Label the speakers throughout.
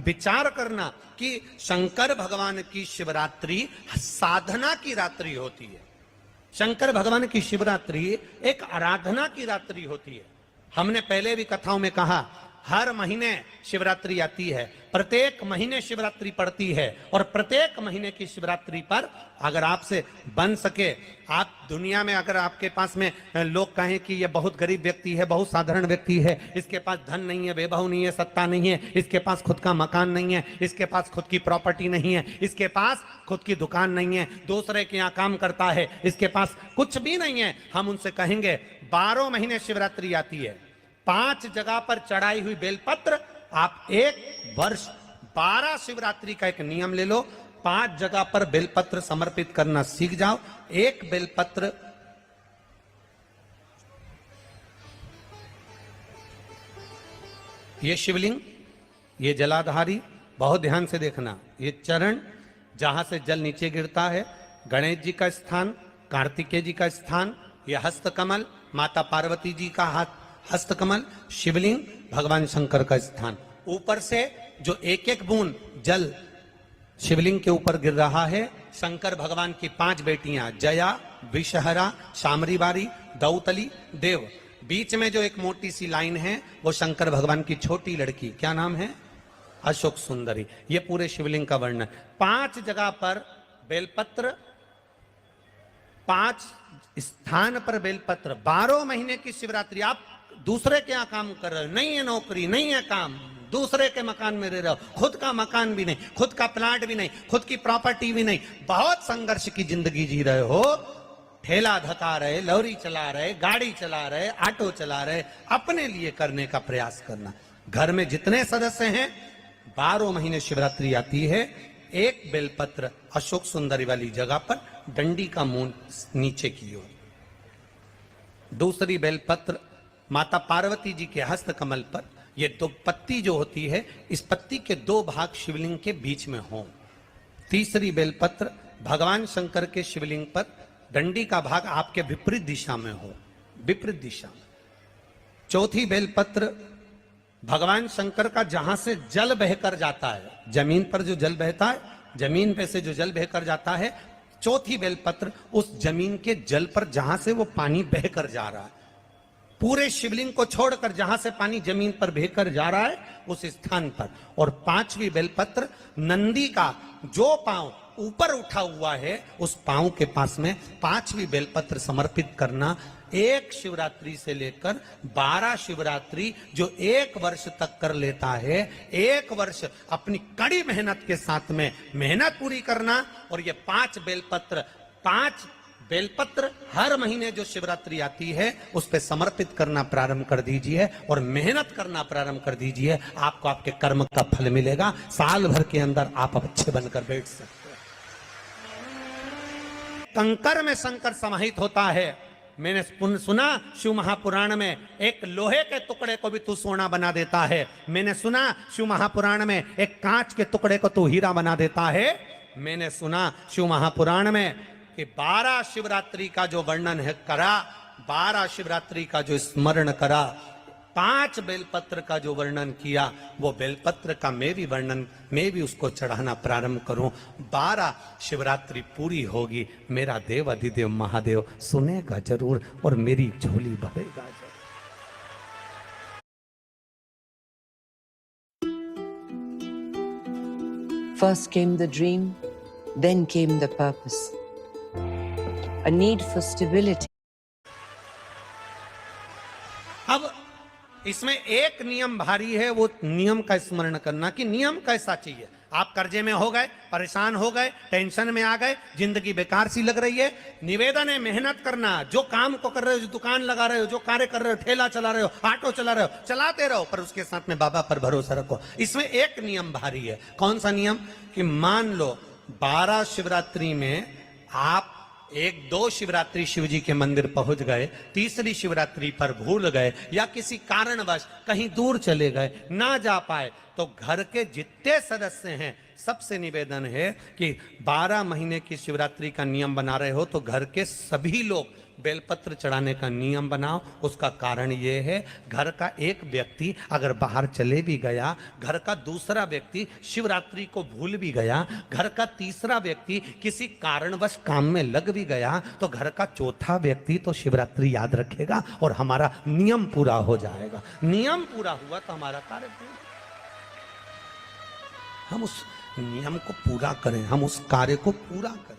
Speaker 1: विचार करना कि शंकर भगवान की शिवरात्रि साधना की रात्रि होती है। शंकर भगवान की शिवरात्रि एक आराधना की रात्रि होती है। हमने पहले भी कथाओं में कहा, हर महीने शिवरात्रि आती है, प्रत्येक महीने शिवरात्रि पड़ती है, और प्रत्येक महीने की शिवरात्रि पर अगर आपसे बन सके, आप दुनिया में अगर आपके पास में लोग कहें कि ये बहुत गरीब व्यक्ति है, बहुत साधारण व्यक्ति है, इसके पास धन नहीं है, वैभव नहीं है, सत्ता नहीं है, इसके पास खुद का मकान नहीं है, इसके पास खुद की प्रॉपर्टी नहीं है, इसके पास खुद की दुकान नहीं है, दूसरे के यहाँ काम करता है, इसके पास कुछ भी नहीं है, हम उनसे कहेंगे 12 महीने शिवरात्रि आती है, 5 जगह पर चढ़ाई हुई बेलपत्र, आप एक वर्ष 12 शिवरात्रि का एक नियम ले लो, 5 जगह पर बेलपत्र समर्पित करना सीख जाओ। एक बेलपत्र ये शिवलिंग, ये जलाधारी, बहुत ध्यान से देखना, ये चरण जहां से जल नीचे गिरता है, गणेश जी का स्थान, कार्तिकेय जी का स्थान, ये हस्तकमल, माता पार्वती जी का हाथ हस्तकमल, शिवलिंग, भगवान शंकर का स्थान। ऊपर से जो एक एक बूंद जल शिवलिंग के ऊपर गिर रहा है, शंकर भगवान की 5 बेटियां, जया, विषहरा, शामरीबारी, दौतली, देव। बीच में जो एक मोटी सी लाइन है वो शंकर भगवान की छोटी लड़की, क्या नाम है? अशोक सुंदरी। ये पूरे शिवलिंग का वर्णन। 5 जगह पर बेलपत्र, 5 स्थान पर बेलपत्र, 12 महीने की शिवरात्रि। आप दूसरे के यहाँ काम कर रहे हो, नहीं है नौकरी, नहीं है काम, दूसरे के मकान में रह रहे हो, खुद का मकान भी नहीं, खुद का प्लाट भी नहीं, खुद की प्रॉपर्टी भी नहीं, बहुत संघर्ष की जिंदगी जी रहे हो, ठेला धका रहे, लौरी चला रहे, गाड़ी चला रहे, ऑटो चला रहे, अपने लिए करने का प्रयास करना। घर में जितने सदस्य हैं, 12 महीने शिवरात्रि आती है, एक बेलपत्र अशोक सुंदरी वाली जगह पर, डंडी का मुंह नीचे की ओर। दूसरी बेलपत्र माता पार्वती जी के हस्त कमल पर, ये 2 पत्ती जो होती है, इस पत्ती के 2 भाग शिवलिंग के बीच में हो। तीसरी बेलपत्र भगवान शंकर के शिवलिंग पर, डंडी का भाग आपके विपरीत दिशा में हो, विपरीत दिशा में। चौथी बेलपत्र भगवान शंकर का जहां से जल बहकर जाता है, जमीन पर जो जल बहता है, जमीन पे से जो जल बहकर जाता है, चौथी बेलपत्र उस जमीन के जल पर जहां से वो पानी बहकर जा रहा है, पूरे शिवलिंग को छोड़कर जहां से पानी जमीन पर बहकर जा रहा है उस स्थान पर। और 5वीं बेलपत्र नंदी का जो पांव ऊपर उठा हुआ है, उस पांव के पास में 5वीं बेलपत्र समर्पित करना। एक शिवरात्रि से लेकर 12 शिवरात्रि जो 1 वर्ष तक कर लेता है, 1 वर्ष अपनी कड़ी मेहनत के साथ में मेहनत पूरी करना। और ये 5 बेलपत्र हर महीने जो शिवरात्रि आती है उस पे समर्पित करना प्रारंभ कर दीजिए और मेहनत करना प्रारंभ कर दीजिए। आपको आपके कर्म का फल मिलेगा। साल भर के अंदर आप अच्छे बनकर बैठ सकते हैं। कंकर में शंकर समाहित होता है। मैंने सुना शिव महापुराण में एक लोहे के टुकड़े को भी तू सोना बना देता है। मैंने सुना शिव महापुराण में एक कांच के टुकड़े को तू हीरा बना देता है। मैंने सुना शिव महापुराण में कि 12 शिवरात्रि का जो वर्णन है करा, 12 शिवरात्रि का जो स्मरण करा, 5 बेलपत्र का जो वर्णन किया, वो बेलपत्र का मैं भी उसको चढ़ाना प्रारंभ करूं। 12 शिवरात्रि पूरी होगी, मेरा देव अधिदेव महादेव सुनेगा जरूर और मेरी झोली भरेगा जरूर।
Speaker 2: First came the dream, then came the purpose. A need for stability.
Speaker 1: अब इसमें एक नियम भारी है, वो नियम का स्मरण करना कि नियम कैसा चाहिए। आप कर्जे में हो गए, परेशान हो गए, टेंशन में आ गए, जिंदगी बेकार सी लग रही है, निवेदन है मेहनत करना। जो काम को कर रहे हो, जो दुकान लगा रहे हो, जो कार्य कर रहे हो, ठेला चला रहे हो, ऑटो चला रहे हो, चलाते रहो, पर उसके साथ में बाबा पर भरोसा रखो। इसमें एक नियम भारी है। कौन सा नियम? कि मान लो 12 शिवरात्रि में आप 1-2 शिवरात्रि शिव जी के मंदिर पहुंच गए, तीसरी शिवरात्रि पर भूल गए या किसी कारणवश कहीं दूर चले गए, ना जा पाए, तो घर के जितने सदस्य हैं सबसे निवेदन है कि 12 महीने की शिवरात्रि का नियम बना रहे हो तो घर के सभी लोग बेलपत्र चढ़ाने का नियम बनाओ। उसका कारण ये है, घर का एक व्यक्ति अगर बाहर चले भी गया, घर का दूसरा व्यक्ति शिवरात्रि को भूल भी गया, घर का तीसरा व्यक्ति किसी कारणवश काम में लग भी गया, तो घर का चौथा व्यक्ति तो शिवरात्रि याद रखेगा और हमारा नियम पूरा हो जाएगा। नियम पूरा हुआ तो हमारा कार्य पूरा। हम उस नियम को पूरा करें, हम उस कार्य को पूरा करें।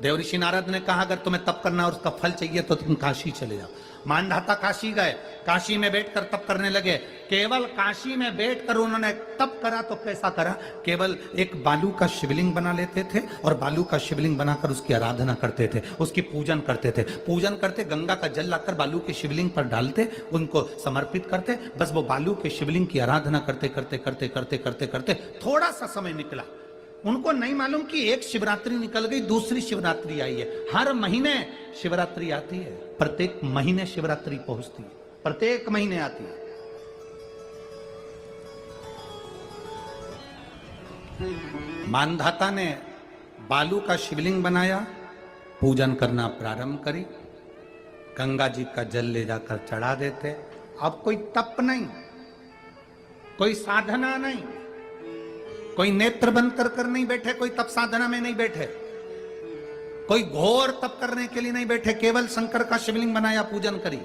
Speaker 1: देवऋषि नारद ने कहा अगर तुम्हें तप करना और उसका फल चाहिए तो तुम काशी चले जाओ। मानधाता काशी गए, काशी में बैठकर तप करने लगे। केवल काशी में बैठकर उन्होंने तप करा तो कैसा करा, केवल एक बालू का शिवलिंग बना लेते थे और बालू का शिवलिंग बनाकर उसकी आराधना करते थे, उसकी पूजन करते थे। पूजन करते, गंगा का जल लाकर बालू के शिवलिंग पर डालते, उनको समर्पित करते। बस वो बालू के शिवलिंग की आराधना करते करते करते करते करते करते थोड़ा सा समय निकला। उनको नहीं मालूम कि एक शिवरात्रि निकल गई, दूसरी शिवरात्रि आई है। हर महीने शिवरात्रि आती है, प्रत्येक महीने शिवरात्रि पहुंचती है, प्रत्येक महीने आती है। मानधाता ने बालू का शिवलिंग बनाया, पूजन करना प्रारंभ करी, गंगा जी का जल ले जाकर चढ़ा देते। अब कोई तप नहीं, कोई साधना नहीं, कोई नेत्र बंद कर नहीं बैठे, कोई तप साधना में नहीं बैठे, कोई घोर तप करने के लिए नहीं बैठे, केवल शंकर का शिवलिंग बनाया, पूजन करी।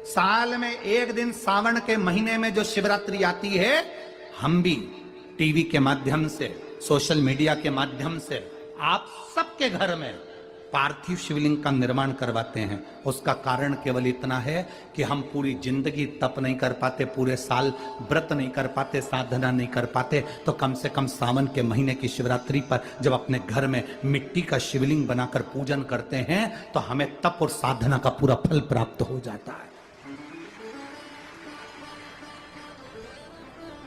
Speaker 1: साल में एक दिन सावन के महीने में जो शिवरात्रि आती है, हम भी टीवी के माध्यम से, सोशल मीडिया के माध्यम से आप सबके घर में पार्थिव शिवलिंग का निर्माण करवाते हैं। उसका कारण केवल इतना है कि हम पूरी जिंदगी तप नहीं कर पाते, पूरे साल व्रत नहीं कर पाते, साधना नहीं कर पाते, तो कम से कम सावन के महीने की शिवरात्रि पर जब अपने घर में मिट्टी का शिवलिंग बनाकर पूजन करते हैं तो हमें तप और साधना का पूरा फल प्राप्त हो जाता है।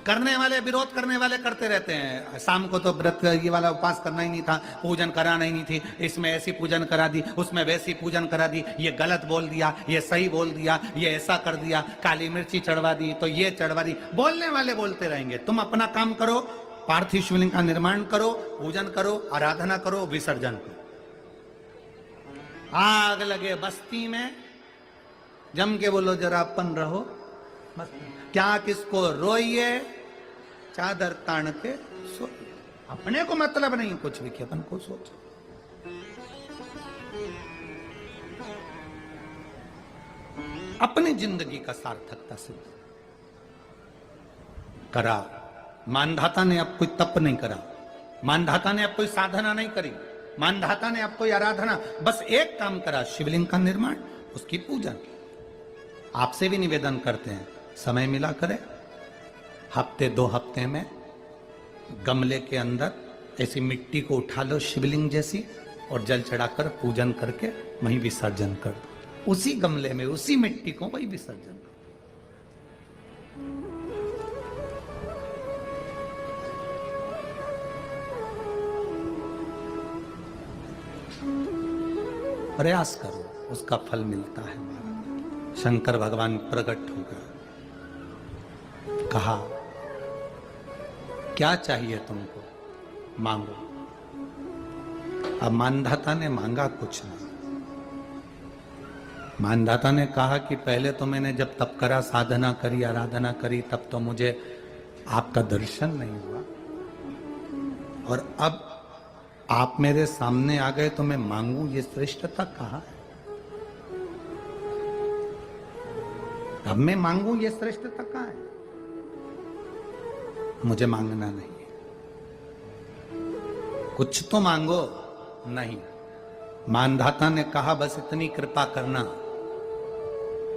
Speaker 1: करने वाले, विरोध करने वाले करते रहते हैं। शाम को तो व्रत ये वाला उपवास करना ही नहीं था, पूजन कराना ही नहीं थी, इसमें ऐसी पूजन करा दी, उसमें वैसी पूजन करा दी, ये गलत बोल दिया, ये सही बोल दिया, ये ऐसा कर दिया, काली मिर्ची चढ़वा दी तो ये चढ़वा दी। बोलने वाले बोलते रहेंगे। तुम अपना काम करो, पार्थिव शिवलिंग का निर्माण करो, पूजन करो, आराधना करो, विसर्जन करो। आग लगे बस्ती में, जम के बोलो जरा अपन रहो, क्या किसको रोइए, चादर तान के सो। अपने को मतलब नहीं कुछ भी कि अपन को सोचो। अपनी जिंदगी का सार्थकता से करा। मानधाता ने अब कोई तप नहीं करा, मानधाता ने अब कोई साधना नहीं करी, मानधाता ने अब कोई आराधना, बस एक काम करा, शिवलिंग का निर्माण, उसकी पूजा। आपसे भी निवेदन करते हैं, समय मिला करें, हफ्ते 2 हफ्ते में गमले के अंदर ऐसी मिट्टी को उठा लो शिवलिंग जैसी और जल चढ़ाकर पूजन करके वहीं विसर्जन कर दो। उसी गमले में, उसी मिट्टी को वहीं विसर्जन कर। प्रयास करो, उसका फल मिलता है। शंकर भगवान प्रकट होकर कहा, क्या चाहिए तुमको, मांगो। अब मानधाता ने मांगा कुछ नहीं। मानधाता ने कहा कि पहले तो मैंने जब तप करा, साधना करी, आराधना करी, तब तो मुझे आपका दर्शन नहीं हुआ, और अब आप मेरे सामने आ गए तो मैं मांगू, ये श्रेष्ठता कहाँ है? अब मैं मांगू, ये श्रेष्ठता कहाँ है? मुझे मांगना नहीं है। कुछ तो मांगो। नहीं, मानधाता ने कहा बस इतनी कृपा करना,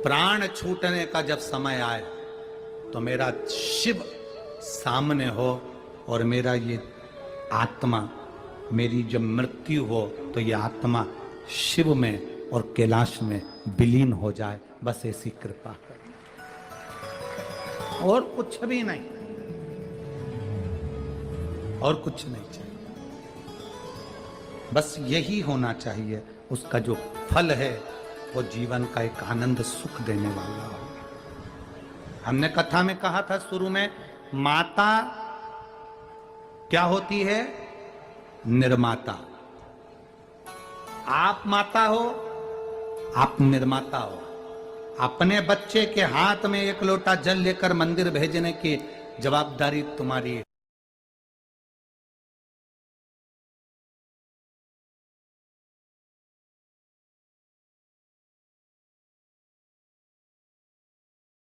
Speaker 1: प्राण छूटने का जब समय आए तो मेरा शिव सामने हो और मेरा ये आत्मा, मेरी जब मृत्यु हो तो ये आत्मा शिव में और कैलाश में विलीन हो जाए, बस ऐसी कृपा कर, और कुछ भी नहीं, और कुछ नहीं चाहिए। बस यही होना चाहिए। उसका जो फल है वो जीवन का एक आनंद सुख देने वाला हो। हमने कथा में कहा था शुरू में, माता क्या होती है? निर्माता। आप माता हो, आप निर्माता हो। अपने बच्चे के हाथ में एक लोटा जल लेकर मंदिर भेजने की जवाबदारी तुम्हारी है।